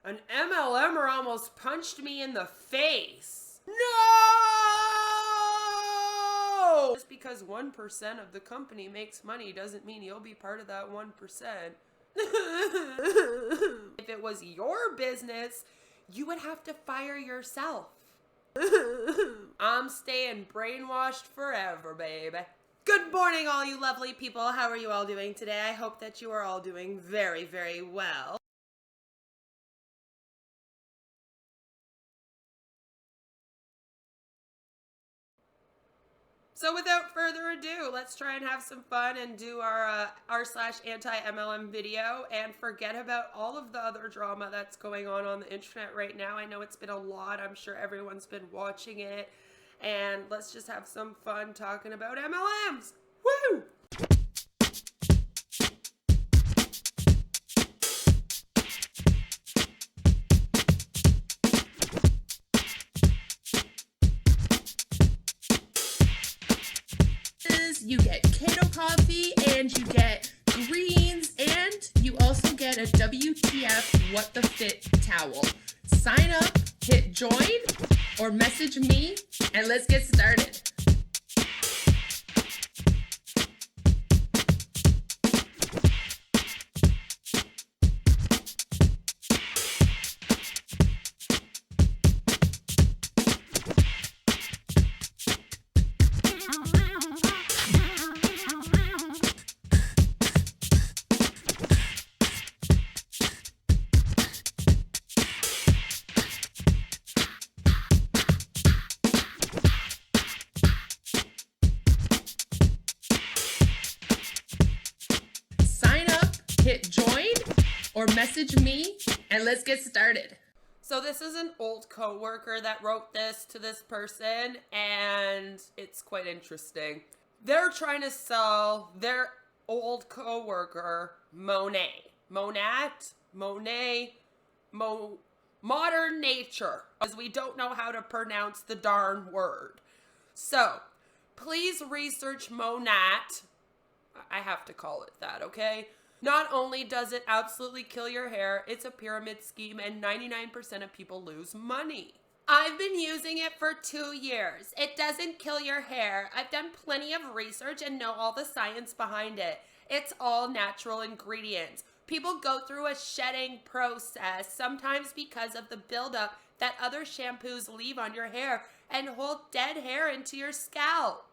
An MLMer almost punched me in the face. No! Just because 1% of the company makes money doesn't mean you'll be part of that 1%. If it was your business, you would have to fire yourself. I'm staying brainwashed forever, baby. Good morning, all you lovely people. How are you all doing today? I hope that you are all doing very, very well. So without further ado, let's try and have some fun and do our r/anti-MLM video and forget about all of the other drama that's going on the internet right now. I know it's been a lot. I'm sure everyone's been watching it. And let's just have some fun talking about MLMs. Woo! You get keto coffee and you get greens and you also get a WTF What the Fit towel. Sign up, hit join, or message me, and let's get started. Hit join or message me and let's get started. So this is an old coworker that wrote this to this person and it's quite interesting. They're trying to sell their old coworker Monet. Modern Nature, as we don't know how to pronounce the darn word. So please research Monat. I have to call it that, okay? Not only does it absolutely kill your hair, it's a pyramid scheme and 99% of people lose money. I've been using it for 2 years. It doesn't kill your hair. I've done plenty of research and know all the science behind it. It's all natural ingredients. People go through a shedding process, sometimes because of the buildup that other shampoos leave on your hair and hold dead hair into your scalp.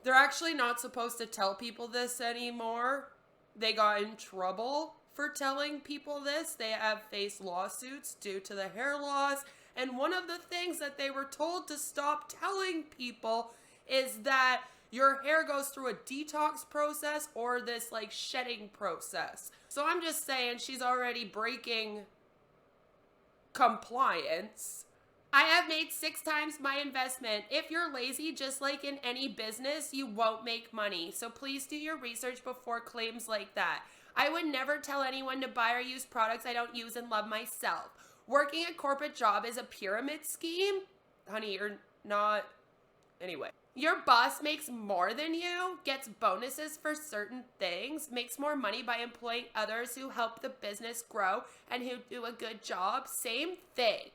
They're actually not supposed to tell people this anymore. They got in trouble for telling people this. They have faced lawsuits due to the hair loss. And one of the things that they were told to stop telling people is that your hair goes through a detox process or this like shedding process. So I'm just saying she's already breaking compliance. I have made 6 times my investment. If you're lazy, just like in any business, you won't make money. So please do your research before claims like that. I would never tell anyone to buy or use products I don't use and love myself. Working a corporate job is a pyramid scheme? Honey, you're not... Anyway. Your boss makes more than you, gets bonuses for certain things, makes more money by employing others who help the business grow and who do a good job. Same thing.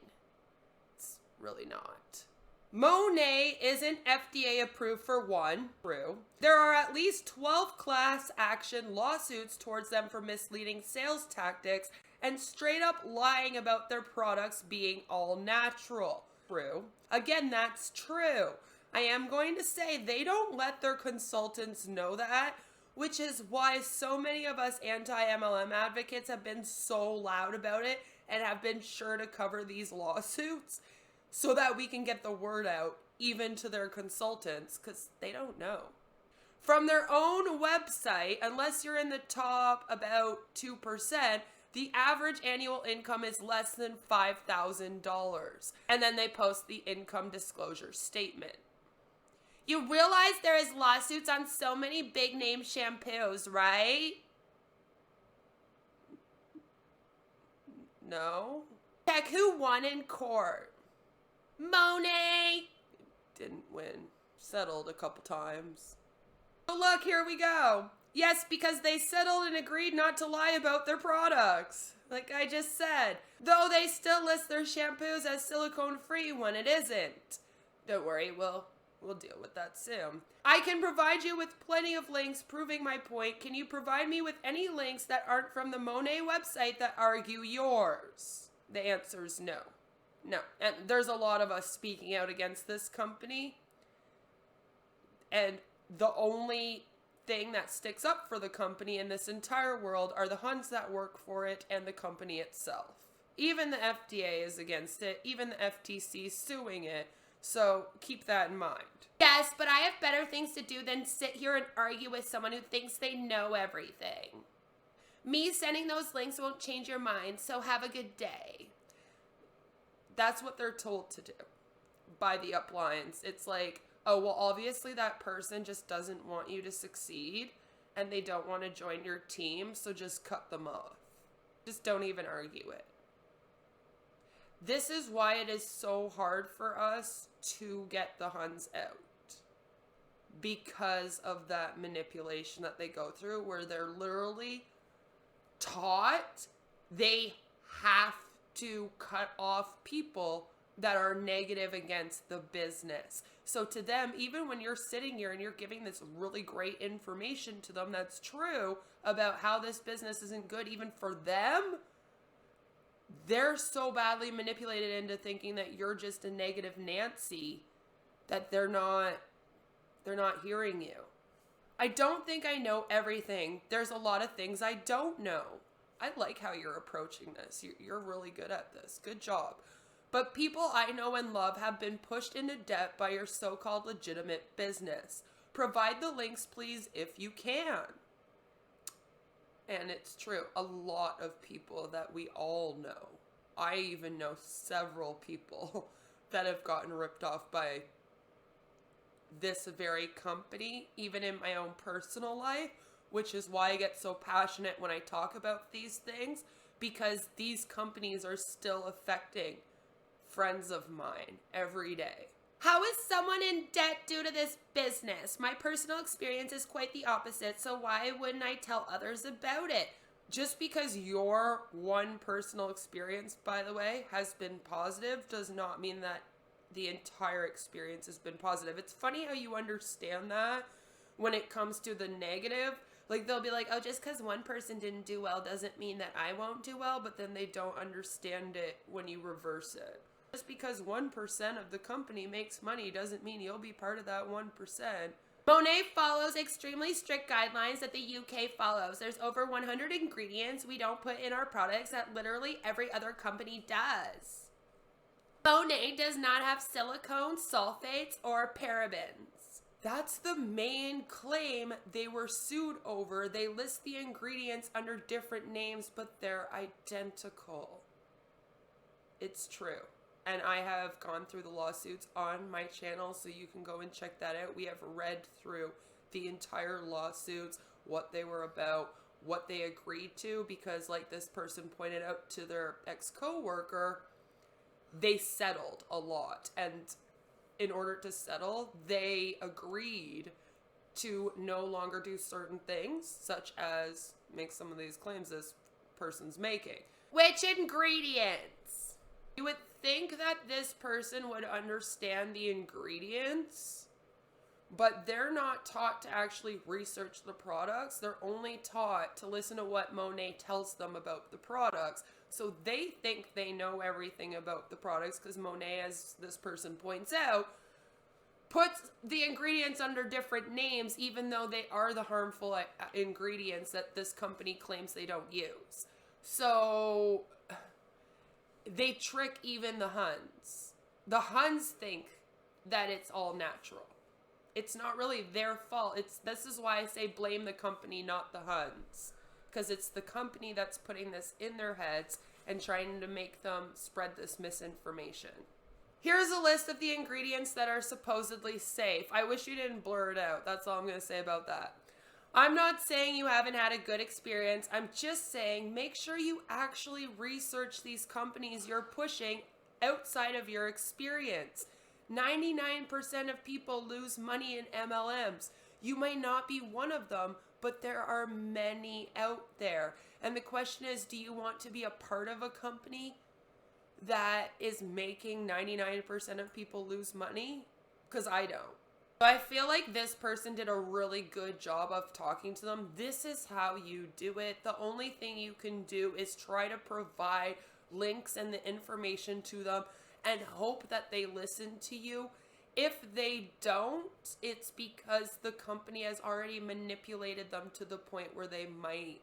Really not. Monet isn't FDA approved for one. True. There are at least 12 class action lawsuits towards them for misleading sales tactics and straight up lying about their products being all natural. True. Again, that's true. I am going to say they don't let their consultants know that, which is why so many of us anti-MLM advocates have been so loud about it and have been sure to cover these lawsuits, so that we can get the word out, even to their consultants, because they don't know. From their own website, unless you're in the top about 2%, the average annual income is less than $5,000. And then they post the income disclosure statement. You realize there is lawsuits on so many big name shampoos, right? No? Check who won in court. Monet didn't win. Settled a couple times. Oh, look, here we go. Yes, because they settled and agreed not to lie about their products. Like I just said. Though they still list their shampoos as silicone-free when it isn't. Don't worry, we'll deal with that soon. I can provide you with plenty of links proving my point. Can you provide me with any links that aren't from the Monet website that argue yours? The answer is no. No. And there's a lot of us speaking out against this company. And the only thing that sticks up for the company in this entire world are the Huns that work for it and the company itself. Even the FDA is against it. Even the FTC is suing it. So keep that in mind. Yes, but I have better things to do than sit here and argue with someone who thinks they know everything. Me sending those links won't change your mind, so have a good day. That's what they're told to do by the uplines. It's like, oh, well, obviously that person just doesn't want you to succeed and they don't want to join your team, so just cut them off. Just don't even argue it. This is why it is so hard for us to get the Huns out. Because of that manipulation that they go through, where they're literally taught they have to cut off people that are negative against the business. So to them, even when you're sitting here and you're giving this really great information to them that's true about how this business isn't good, even for them, they're so badly manipulated into thinking that you're just a negative Nancy that they're not hearing you. I don't think I know everything. There's a lot of things I don't know. I like how you're approaching this. You're really good at this. Good job. But people I know and love have been pushed into debt by your so-called legitimate business. Provide the links, please, if you can. And it's true. A lot of people that we all know. I even know several people that have gotten ripped off by this very company, even in my own personal life, which is why I get so passionate when I talk about these things, because these companies are still affecting friends of mine every day. How is someone in debt due to this business? My personal experience is quite the opposite, so why wouldn't I tell others about it? Just because your one personal experience, by the way, has been positive does not mean that the entire experience has been positive. It's funny how you understand that when it comes to the negative. Like, they'll be like, oh, just because one person didn't do well doesn't mean that I won't do well, but then they don't understand it when you reverse it. Just because 1% of the company makes money doesn't mean you'll be part of that 1%. Monet follows extremely strict guidelines that the UK follows. There's over 100 ingredients we don't put in our products that literally every other company does. Monet does not have silicone, sulfates, or parabens. That's the main claim they were sued over. They list the ingredients under different names, but they're identical. It's true. And I have gone through the lawsuits on my channel, so you can go and check that out. We have read through the entire lawsuits, what they were about, what they agreed to, because like this person pointed out to their ex-coworker, they settled a lot. And in order to settle, they agreed to no longer do certain things, such as make some of these claims this person's making. Which ingredients? You would think that this person would understand the ingredients, but they're not taught to actually research the products. They're only taught to listen to what Monet tells them about the products. So they think they know everything about the products because Monet, as this person points out, puts the ingredients under different names, even though they are the harmful ingredients that this company claims they don't use. So they trick even the Huns. The Huns think that it's all natural. It's not really their fault. This is why I say blame the company, not the Huns. Because it's the company that's putting this in their heads and trying to make them spread this misinformation. Here's a list of the ingredients that are supposedly safe. I wish you didn't blur it out. That's all I'm going to say about that. I'm not saying you haven't had a good experience. I'm just saying make sure you actually research these companies you're pushing outside of your experience. 99% of people lose money in MLMs. You might not be one of them, but there are many out there. And the question is, do you want to be a part of a company that is making 99% of people lose money? Because I don't. I feel like this person did a really good job of talking to them. This is how you do it. The only thing you can do is try to provide links and the information to them and hope that they listen to you. If they don't, it's because the company has already manipulated them to the point where they might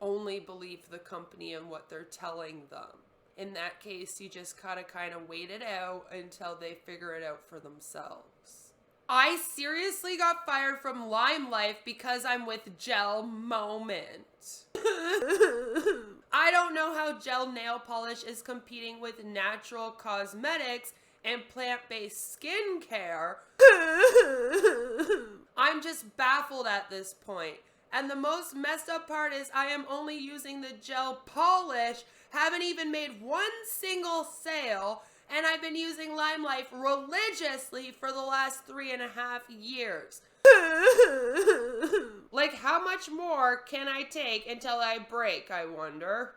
only believe the company and what they're telling them. In that case, you just gotta kind of wait it out until they figure it out for themselves. I seriously got fired from Lime Life because I'm with Gel Moment. I don't know how gel nail polish is competing with natural cosmetics and plant-based skincare. I'm just baffled at this point. And the most messed up part is I am only using the gel polish, haven't even made one single sale, and I've been using Lime Life religiously for the last 3.5 years. Like, how much more can I take until I break, I wonder?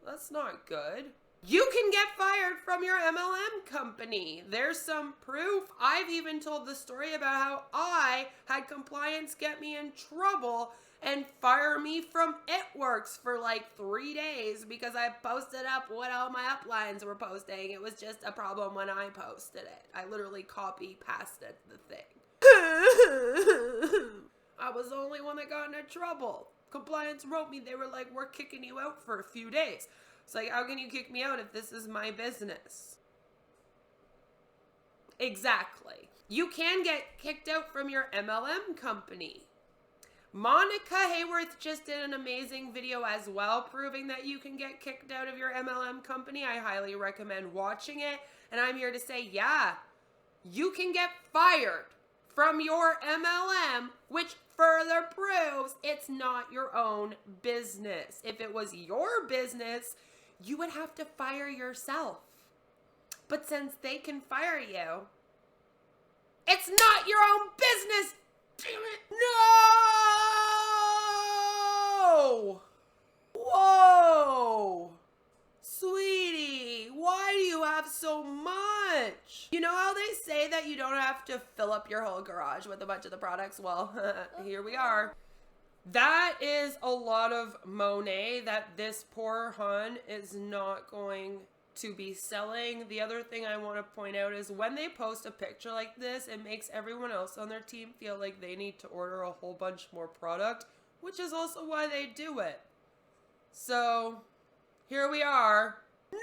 That's not good. You can get fired from your MLM company. There's some proof. I've even told the story about how I had compliance get me in trouble and fire me from It Works for like 3 days because I posted up what all my uplines were posting. It was just a problem when I posted it. I literally copy-pasted the thing. I was the only one that got into trouble. Compliance wrote me. They were like, we're kicking you out for a few days. It's like, how can you kick me out if this is my business? Exactly. You can get kicked out from your MLM company. Monica Hayworth just did an amazing video as well, proving that you can get kicked out of your MLM company. I highly recommend watching it. And I'm here to say, yeah, you can get fired from your MLM, which further proves it's not your own business. If it was your business, you would have to fire yourself. But since they can fire you, it's not your own business. Damn it. No! Whoa! Sweetie, why do you have so much? You know how they say that you don't have to fill up your whole garage with a bunch of the products? Well, here we are. That is a lot of Monet that this poor hun is not going to be selling. The other thing I want to point out is when they post a picture like this, it makes everyone else on their team feel like they need to order a whole bunch more product, which is also why they do it. So, here we are. No!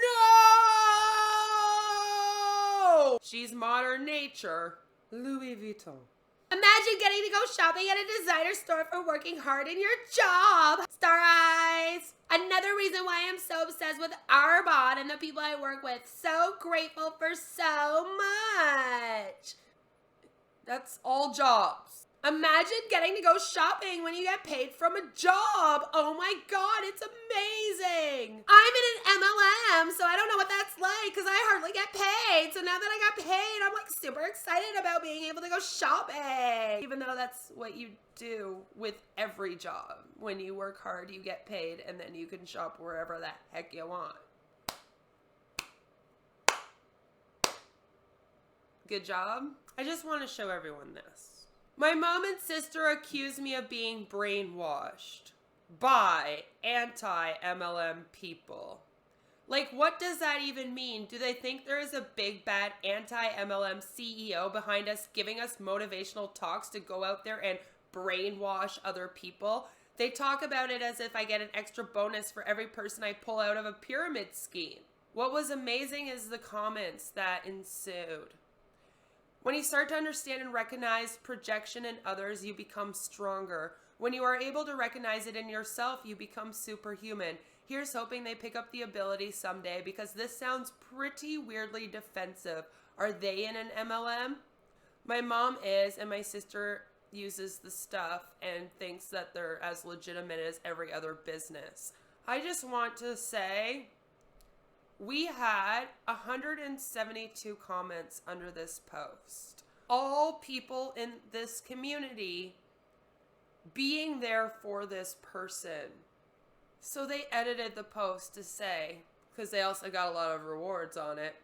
She's modern nature. Louis Vuitton. Imagine getting to go shopping at a designer store for working hard in your job. Star eyes. Another reason why I'm so obsessed with Arbonne and the people I work with. So grateful for so much. That's all jobs. Imagine getting to go shopping when you get paid from a job. Oh my God, it's amazing. I'm in an MLM, so I don't know what that's like because I hardly get paid. So now that I got paid, I'm like super excited about being able to go shopping. Even though that's what you do with every job. When you work hard, you get paid, and then you can shop wherever the heck you want. Good job. I just want to show everyone this. My mom and sister accuse me of being brainwashed by anti-MLM people. Like, what does that even mean? Do they think there is a big bad anti-MLM CEO behind us giving us motivational talks to go out there and brainwash other people? They talk about it as if I get an extra bonus for every person I pull out of a pyramid scheme. What was amazing is the comments that ensued. When you start to understand and recognize projection in others, you become stronger. When you are able to recognize it in yourself, you become superhuman. Here's hoping they pick up the ability someday because this sounds pretty weirdly defensive. Are they in an MLM? My mom is, and my sister uses the stuff and thinks that they're as legitimate as every other business. I just want to say, we had 172 comments under this post. all people in this community being there for this person. So they edited the post to say, because they also got a lot of rewards on it,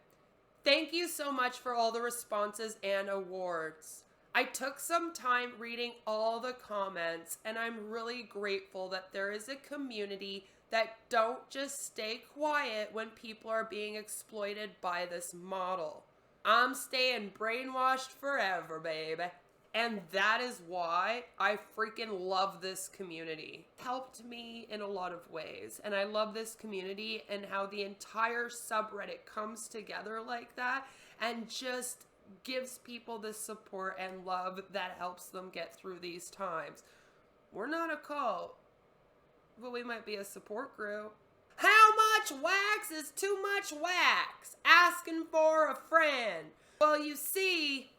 "Thank you so much for all the responses and awards. I took some time reading all the comments, and I'm really grateful that there is a community that don't just stay quiet when people are being exploited by this model. I'm staying brainwashed forever, baby." And that is why I freaking love this community. It helped me in a lot of ways. And I love this community and how the entire subreddit comes together like that and just gives people the support and love that helps them get through these times. We're not a cult, but we might be a support group. How much wax is too much wax? Asking for a friend. Well, you see,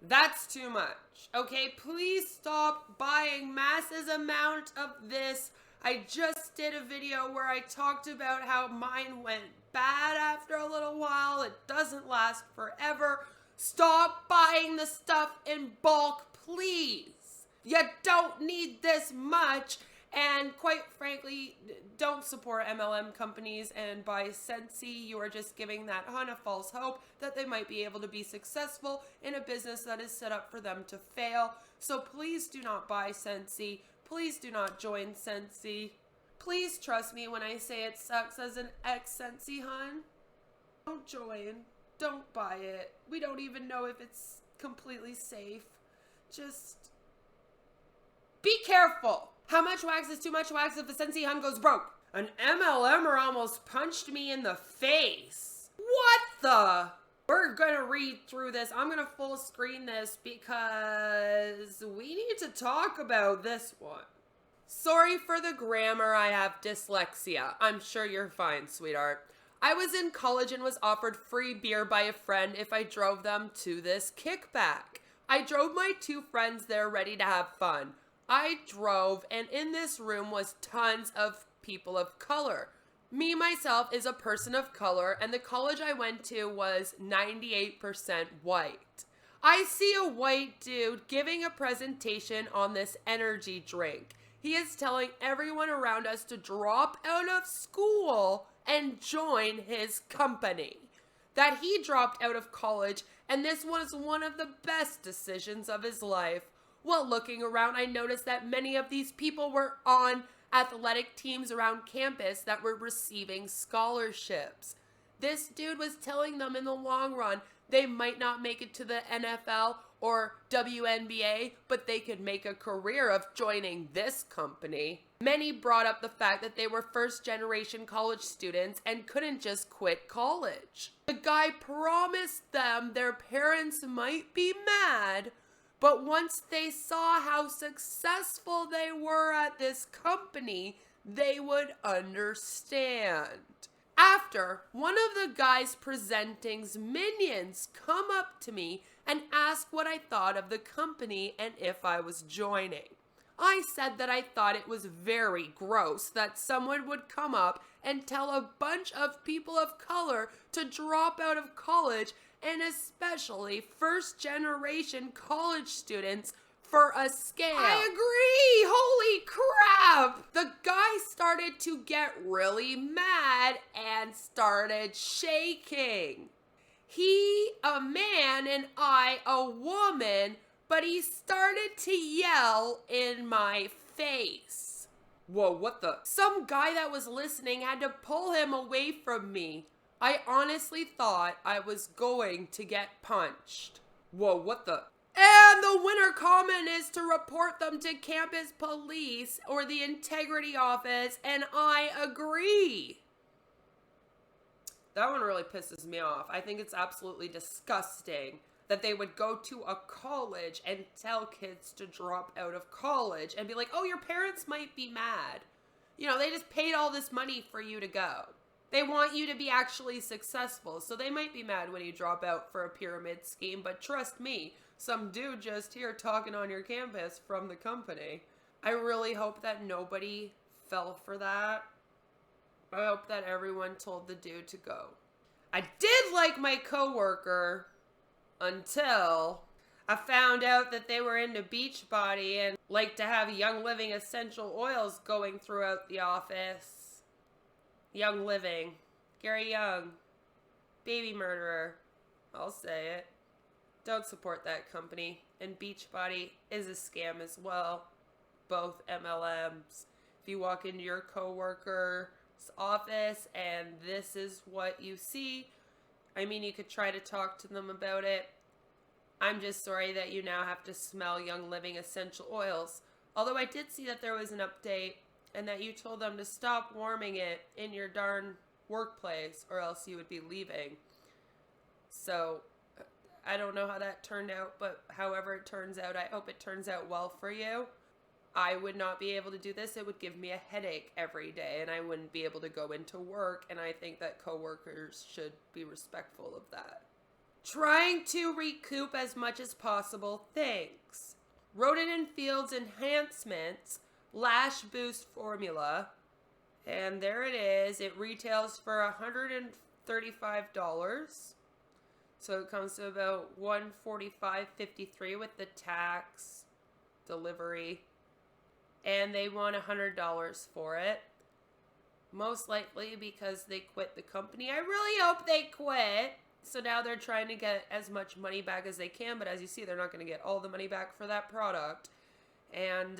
that's too much. Okay, please stop buying massive amount of this. I just did a video where I talked about how mine went bad after a little while. It doesn't last forever. Stop buying the stuff in bulk, please. You don't need this much. And quite frankly, don't support MLM companies and buy Scentsy. You are just giving that hun a false hope that they might be able to be successful in a business that is set up for them to fail. So please do not buy Scentsy. Please do not join Scentsy. Please trust me when I say it sucks as an ex-Scentsy hun. Don't join. Don't buy it. We don't even know if it's completely safe. Just be careful. How much wax is too much wax if the Scentsy hun goes broke? An MLMer almost punched me in the face. What the? We're gonna read through this. I'm gonna full screen this because we need to talk about this one. "Sorry for the grammar, I have dyslexia. I'm sure you're fine, sweetheart. I was in college and was offered free beer by a friend if I drove them to this kickback. I drove my 2 friends there ready to have fun. I drove, and in this room was tons of people of color. Me, myself, is a person of color, and the college I went to was 98% white. I see a white dude giving a presentation on this energy drink. He is telling everyone around us to drop out of school and join his company. That he dropped out of college, and this was one of the best decisions of his life. While looking around, I noticed that many of these people were on athletic teams around campus that were receiving scholarships. This dude was telling them in the long run, they might not make it to the NFL or WNBA, but they could make a career of joining this company. Many brought up the fact that they were first-generation college students and couldn't just quit college. The guy promised them their parents might be mad, but once they saw how successful they were at this company, they would understand. After, one of the guys presenting's minions come up to me and ask what I thought of the company and if I was joining. I said that I thought it was very gross that someone would come up and tell a bunch of people of color to drop out of college, and especially first-generation college students, for a scam. I agree! Holy crap! The guy started to get really mad and started shaking. He, a man, and I, a woman, but he started to yell in my face. Whoa, what the? Some guy that was listening had to pull him away from me. I honestly thought I was going to get punched. Whoa, what the? And the winner comment is to report them to campus police or the integrity office, and I agree. That one really pisses me off. I think it's absolutely disgusting that they would go to a college and tell kids to drop out of college and be like, oh, your parents might be mad. You know, they just paid all this money for you to go. They want you to be actually successful, so they might be mad when you drop out for a pyramid scheme, but trust me, some dude just here talking on your campus from the company. I really hope that nobody fell for that. I hope that everyone told the dude to go. I did like my coworker. until I found out that they were into Beachbody and like to have Young Living essential oils going throughout the office. Young Living. Gary Young. Baby murderer. I'll say it. Don't support that company. And Beachbody is a scam as well. Both MLMs. If you walk into your coworker's office and this is what you see, I mean, you could try to talk to them about it. I'm just sorry that you now have to smell Young Living essential oils. Although I did see that there was an update and that you told them to stop warming it in your darn workplace or else you would be leaving. So I don't know how that turned out, but however it turns out, I hope it turns out well for you. I would not be able to do this. It would give me a headache every day and I wouldn't be able to go into work, and I think that coworkers should be respectful of that. Trying to recoup as much as possible, thanks. Rodent and Fields Enhancements Lash Boost Formula. And there it is. It retails for $135. So it comes to about $145.53 with the tax, delivery. And they want $100 for it. Most likely because they quit the company. I really hope they quit. So now they're trying to get as much money back as they can, but as you see, they're not going to get all the money back for that product. And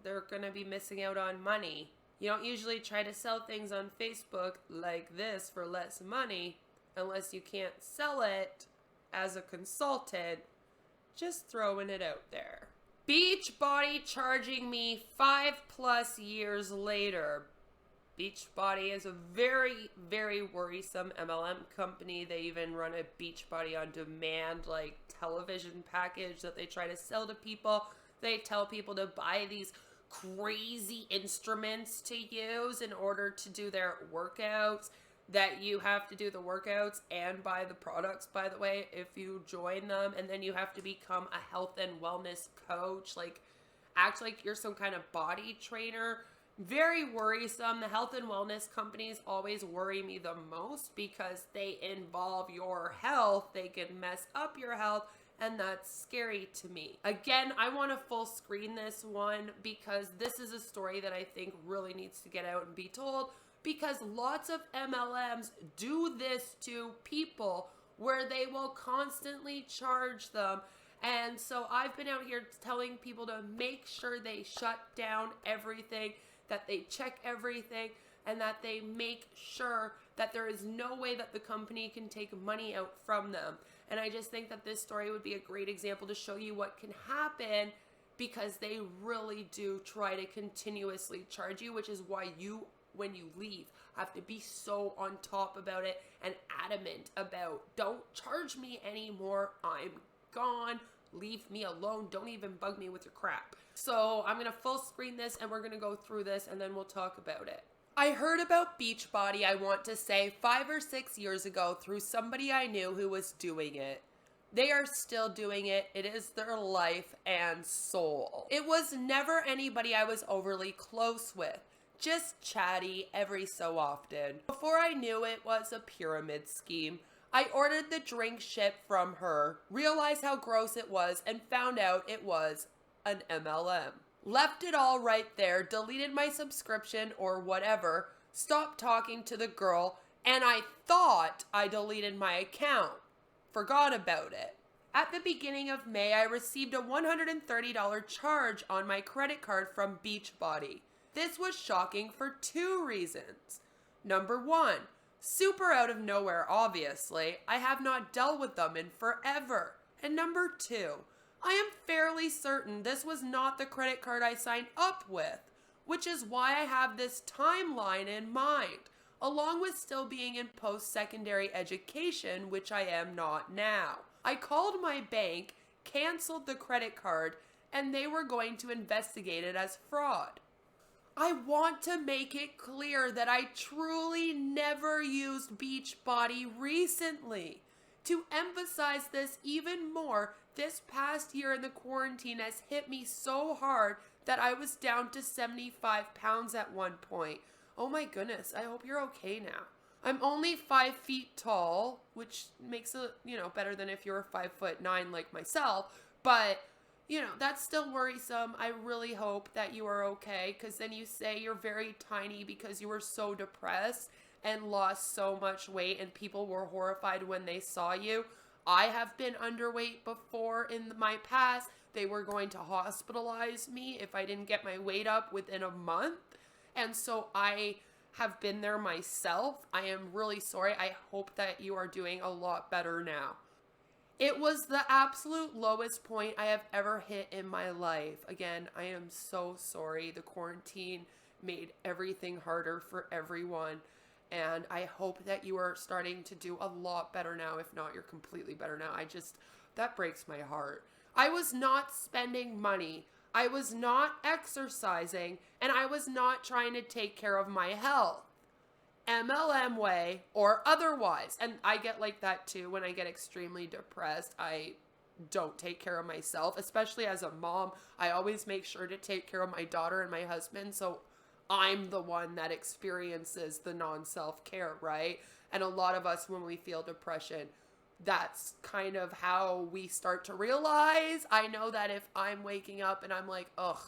they're going to be missing out on money. You don't usually try to sell things on Facebook like this for less money unless you can't sell it as a consultant. Just throwing it out there. Beachbody charging me 5+ years later. Beachbody is a very, very worrisome MLM company. They even run a Beachbody on demand like television package that they try to sell to people. They tell people to buy these crazy instruments to use in order to do their workouts, that you have to do the workouts and buy the products, by the way, if you join them, and then you have to become a health and wellness coach, like act like you're some kind of body trainer. Very worrisome. The health and wellness companies always worry me the most because they involve your health. They can mess up your health, and that's scary to me. Again, I want to full screen this one because this is a story that I think really needs to get out and be told, because lots of MLMs do this to people where they will constantly charge them. And so I've been out here telling people to make sure they shut down everything, that they check everything, and that they make sure that there is no way that the company can take money out from them. And I just think that this story would be a great example to show you what can happen, because they really do try to continuously charge you, which is why you, when you leave, have to be so on top about it and adamant about, don't charge me anymore, I'm gone, leave me alone, don't even bug me with your crap. So I'm going to full screen this and we're going to go through this and then we'll talk about it. I heard about Beachbody, I want to say, 5 or 6 years ago through somebody I knew who was doing it. They are still doing it. It is their life and soul. It was never anybody I was overly close with. Just chatty every so often. Before I knew it was a pyramid scheme. I ordered the drink shipped from her, realized how gross it was, and found out it was an MLM. Left it all right there, deleted my subscription or whatever, stopped talking to the girl, and I thought I deleted my account. Forgot about it. At the beginning of May, I received a $130 charge on my credit card from Beachbody. This was shocking for 2 reasons. Number 1, super out of nowhere, obviously. I have not dealt with them in forever. And number 2, I am fairly certain this was not the credit card I signed up with, which is why I have this timeline in mind, along with still being in post-secondary education, which I am not now. I called my bank, canceled the credit card, and they were going to investigate it as fraud. I want to make it clear that I truly never used Beachbody recently. To emphasize this even more, this past year in the quarantine has hit me so hard that I was down to 75 pounds at one point. Oh my goodness, I hope you're okay now. I'm only 5 feet tall, which makes it, better than if you're 5'9" like myself. But, that's still worrisome. I really hope that you are okay, because then you say you're very tiny because you were so depressed and lost so much weight, and people were horrified when they saw you. I have been underweight before in my past. They were going to hospitalize me if I didn't get my weight up within a month. And so I have been there myself. I am really sorry. I hope that you are doing a lot better now. It was the absolute lowest point I have ever hit in my life. Again, I am so sorry. The quarantine made everything harder for everyone. And I hope that you are starting to do a lot better now. If not, you're completely better now. That breaks my heart. I was not spending money. I was not exercising, and I was not trying to take care of my health. MLM way or otherwise. And I get like that too when I get extremely depressed. I don't take care of myself, especially as a mom. I always make sure to take care of my daughter and my husband, so I'm the one that experiences the non-self-care, right? And a lot of us, when we feel depression, that's kind of how we start to realize. I know that if I'm waking up and I'm like, ugh,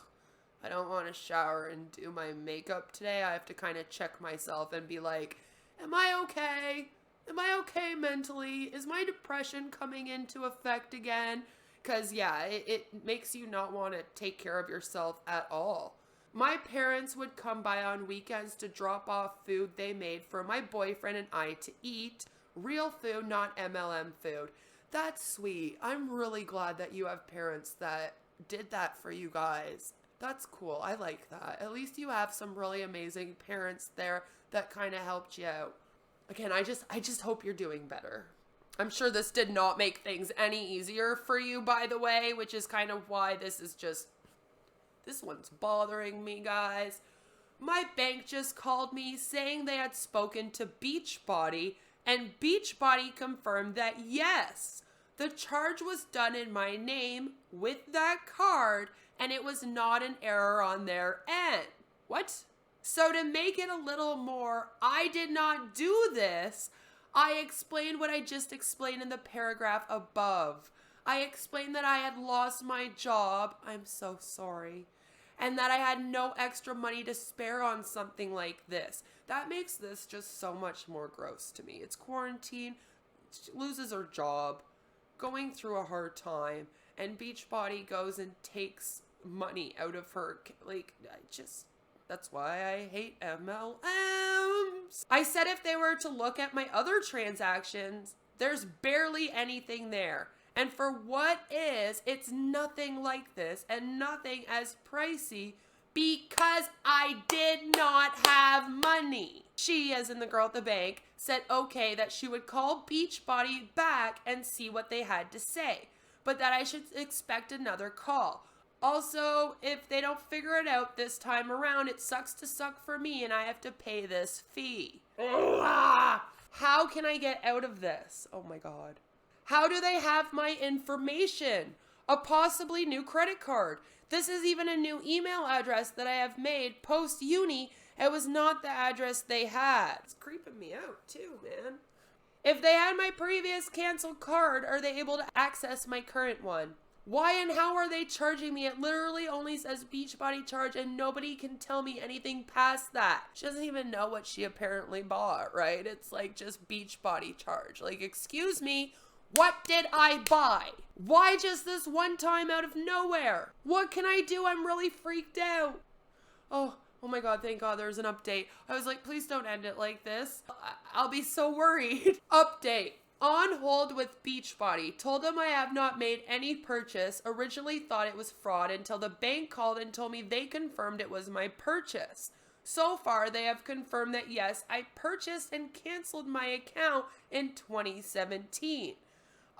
I don't want to shower and do my makeup today, I have to kind of check myself and be like, am I okay? Am I okay mentally? Is my depression coming into effect again? Because, yeah, it makes you not want to take care of yourself at all. My parents would come by on weekends to drop off food they made for my boyfriend and I to eat. Real food, not MLM food. That's sweet. I'm really glad that you have parents that did that for you guys. That's cool. I like that. At least you have some really amazing parents there that kind of helped you out. Again, I just hope you're doing better. I'm sure this did not make things any easier for you, by the way, which is kind of why this one's bothering me, guys. My bank just called me saying they had spoken to Beachbody, and Beachbody confirmed that yes, the charge was done in my name with that card, and it was not an error on their end. What? So to make it a little more, I did not do this, I explained what I just explained in the paragraph above. I explained that I had lost my job, I'm so sorry, and that I had no extra money to spare on something like this. That makes this just so much more gross to me. It's quarantine, she loses her job, going through a hard time, and Beachbody goes and takes money out of her. That's why I hate MLMs. I said if they were to look at my other transactions, there's barely anything there. And for what is, it's nothing like this and nothing as pricey because I did not have money. She, as in the girl at the bank, said okay that she would call Beachbody back and see what they had to say, but that I should expect another call. Also, if they don't figure it out this time around, it sucks to suck for me and I have to pay this fee. Ugh. How can I get out of this? Oh my God. How do they have my information? A possibly new credit card. This is even a new email address that I have made post-uni. It was not the address they had. It's creeping me out too, man. If they had my previous canceled card, are they able to access my current one? Why and how are they charging me? It literally only says Beachbody charge and nobody can tell me anything past that. She doesn't even know what she apparently bought, right? It's like just Beachbody charge. Like, excuse me, what did I buy? Why just this one time out of nowhere? What can I do? I'm really freaked out. Oh my God, thank God there's an update. I was like, please don't end it like this. I'll be so worried. Update. On hold with Beachbody. Told them I have not made any purchase. Originally thought it was fraud until the bank called and told me they confirmed it was my purchase. So far, they have confirmed that yes, I purchased and canceled my account in 2017.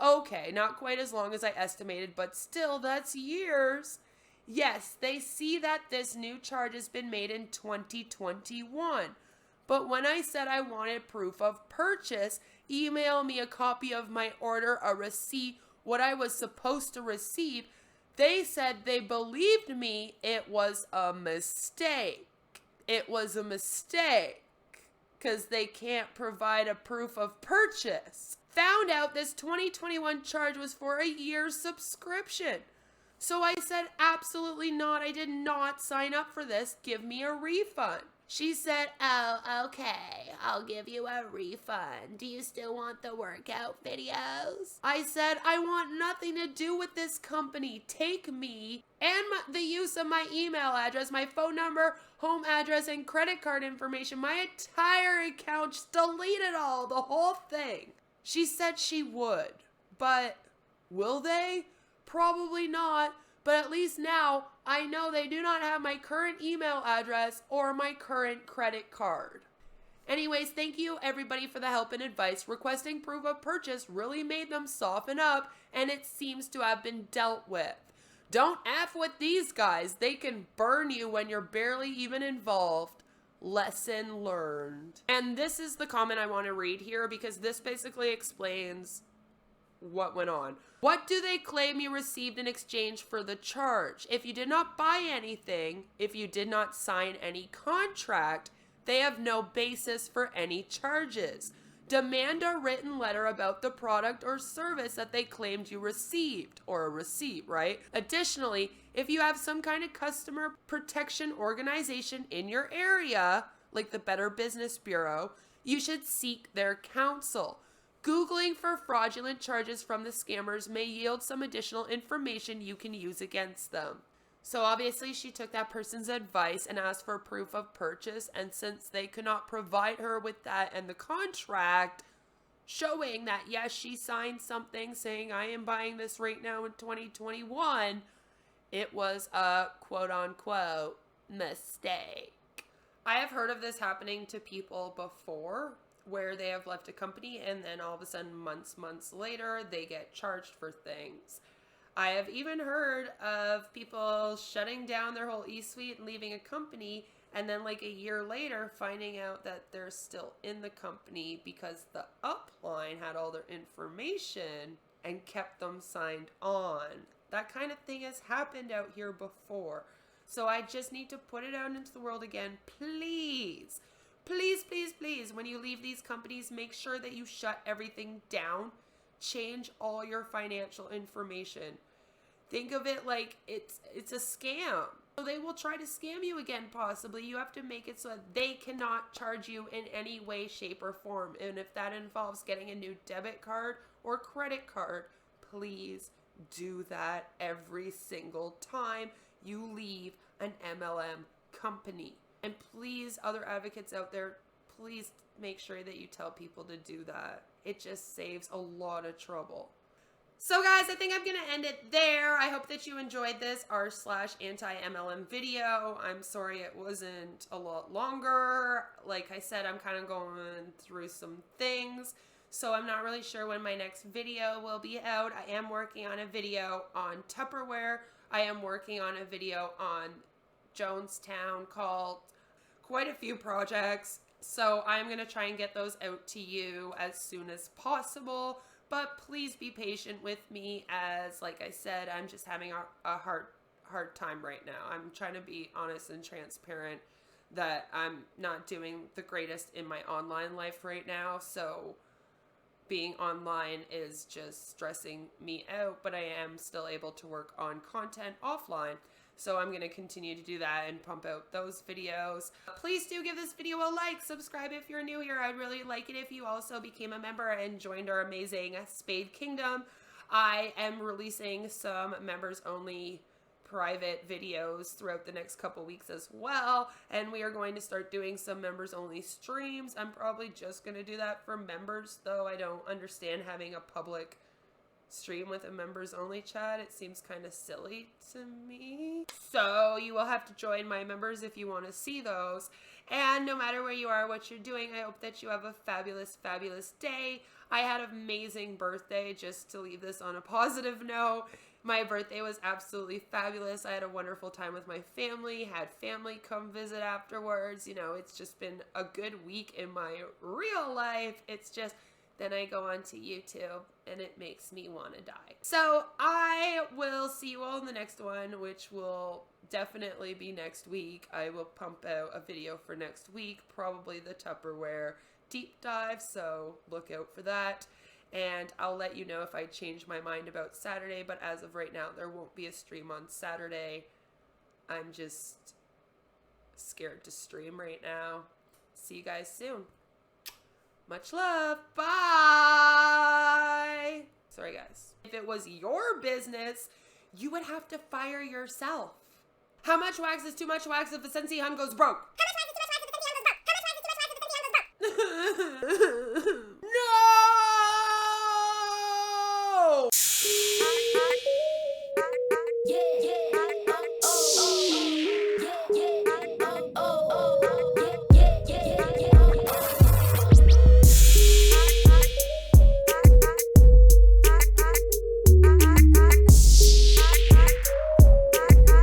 Okay, not quite as long as I estimated, but still, that's years. Yes, they see that this new charge has been made in 2021. But when I said I wanted proof of purchase, email me a copy of my order, a receipt, what I was supposed to receive, they said they believed me. It was a mistake. It was a mistake. because they can't provide a proof of purchase. Found out this 2021 charge was for a year's subscription. So I said, absolutely not. I did not sign up for this. Give me a refund. She said, oh, okay, I'll give you a refund. Do you still want the workout videos? I said, I want nothing to do with this company. Take me and the use of my email address, my phone number, home address, and credit card information. My entire account, just delete it all, the whole thing. She said she would, but will they? Probably not. But at least now I know they do not have my current email address or my current credit card. Anyways, thank you everybody for the help and advice. Requesting proof of purchase really made them soften up, and it seems to have been dealt with. Don't F with these guys. They can burn you when you're barely even involved. Lesson learned. And this is the comment I want to read here because this basically explains what went on. What do they claim you received in exchange for the charge? If you did not buy anything, if you did not sign any contract, they have no basis for any charges. Demand a written letter about the product or service that they claimed you received, or a receipt, right? Additionally, if you have some kind of customer protection organization in your area, like the Better Business Bureau, you should seek their counsel. Googling for fraudulent charges from the scammers may yield some additional information you can use against them. So obviously she took that person's advice and asked for proof of purchase, and since they could not provide her with that and the contract showing that yes, she signed something saying I am buying this right now in 2021, it was a quote-unquote mistake. I have heard of this happening to people before, where they have left a company and then all of a sudden months later they get charged for things. I have even heard of people shutting down their whole e-suite and leaving a company, and then like a year later finding out that they're still in the company because the upline had all their information and kept them signed on. That kind of thing has happened out here before. So I just need to put it out into the world again. Please, please, please, please, when you leave these companies, make sure that you shut everything down. Change all your financial information. Think of it like it's a scam. So they will try to scam you again, possibly. You have to make it so that they cannot charge you in any way, shape, or form. And if that involves getting a new debit card or credit card, please do that every single time you leave an MLM company. And please, other advocates out there, please make sure that you tell people to do that. It just saves a lot of trouble. So guys, I think I'm going to end it there. I hope that you enjoyed this r/anti-MLM video. I'm sorry it wasn't a lot longer. Like I said, I'm kind of going through some things, so I'm not really sure when my next video will be out. I am working on a video on Tupperware. I am working on a video on Jonestown called, quite a few projects. So I'm going to try and get those out to you as soon as possible. But please be patient with me as, like I said, I'm just having a hard time right now. I'm trying to be honest and transparent that I'm not doing the greatest in my online life right now. So being online is just stressing me out, but I am still able to work on content offline. So I'm going to continue to do that and pump out those videos. Please do give this video a like, subscribe if you're new here. I'd really like it if you also became a member and joined our amazing Spade Kingdom. I am releasing some members only private videos throughout the next couple weeks as well. And we are going to start doing some members only streams. I'm probably just going to do that for members, though I don't understand having a public stream with a members only chat. It seems kind of silly to me. So you will have to join my members if you want to see those. And no matter where you are, what you're doing, I hope that you have a fabulous, fabulous day. I had an amazing birthday, just to leave this on a positive note. My birthday was absolutely fabulous. I had a wonderful time with my family, had family come visit afterwards. You know, it's just been a good week in my real life. It's just then I go onto YouTube and it makes me want to die. So I will see you all in the next one, which will definitely be next week. I will pump out a video for next week, probably the Tupperware deep dive, so look out for that. And I'll let you know if I change my mind about Saturday, but as of right now, there won't be a stream on Saturday. I'm just scared to stream right now. See you guys soon. Much love. Bye. Sorry, guys. If it was your business, you would have to fire yourself. How much wax is too much wax if the Scentsy hun goes broke? How much wax is too much wax if the Scentsy hun goes broke? How much wax is too much wax if the Scentsy hun goes broke? No!